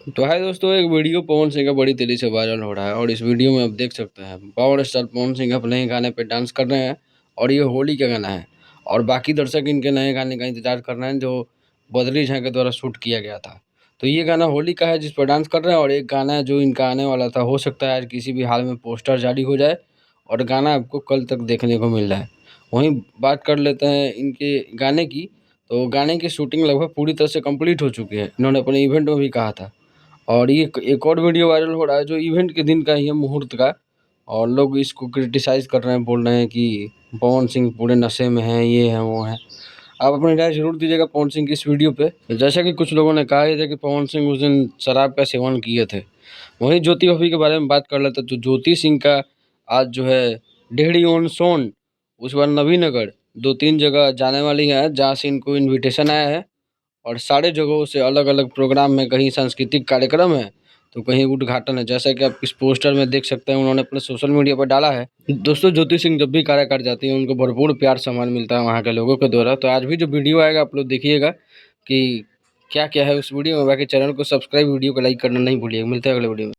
तो हाय दोस्तों, एक वीडियो पवन सिंह का बड़ी तेजी से वायरल हो रहा है और इस वीडियो में आप देख सकते हैं पावर स्टार पवन सिंह अपने ही गाने पे डांस कर रहे हैं। और ये होली का गाना है और बाकी दर्शक इनके नए गाने का इंतजार कर रहे हैं जो बद्री झा के द्वारा शूट किया गया था। तो ये गाना होली का है जिस पर डांस कर रहे हैं, और एक गाना है जो इनका आने वाला था। हो सकता है आज किसी भी हाल में पोस्टर जारी हो जाए और गाना आपको कल तक देखने को मिल रहा है। वहीं बात कर लेते हैं इनके गाने की। तो गाने की शूटिंग लगभग पूरी तरह से कंप्लीट हो चुकी है, इन्होंने अपने इवेंट में भी कहा था। और ये एक और वीडियो वायरल हो रहा है जो इवेंट के दिन का ही है, मुहूर्त का। और लोग इसको क्रिटिसाइज़ कर रहे हैं, बोल रहे हैं कि पवन सिंह पूरे नशे में हैं, ये हैं, वो हैं। आप अपनी राय ज़रूर दीजिएगा पवन सिंह की इस वीडियो पे। जैसा कि कुछ लोगों ने कहा ही था कि पवन सिंह उस दिन शराब का सेवन किए थे। वहीं ज्योति भाभी के बारे में बात कर लेते हैं, तो ज्योति सिंह का आज जो है डेहरी ऑन सोन, उसके बाद नवीनगर, 2-3 जगह जाने वाली हैं जहाँ से इनको इन्विटेशन आया है। और सारे जगहों से अलग-अलग प्रोग्राम में, कहीं सांस्कृतिक कार्यक्रम है, तो कहीं उद्घाटन है। जैसा कि आप इस पोस्टर में देख सकते हैं, उन्होंने अपने सोशल मीडिया पर डाला है। दोस्तों, ज्योति सिंह जब भी कार्य कर जाती हैं, उनको भरपूर प्यार सम्मान मिलता है वहाँ के लोगों के द्वारा। तो आज भी जो वीडियो आएगा आप लोग देखिएगा कि क्या-क्या है उस वीडियो में। बाकी चैनल को सब्सक्राइब, वीडियो को लाइक करना नहीं भूलिएगा। मिलते हैं अगले वीडियो में।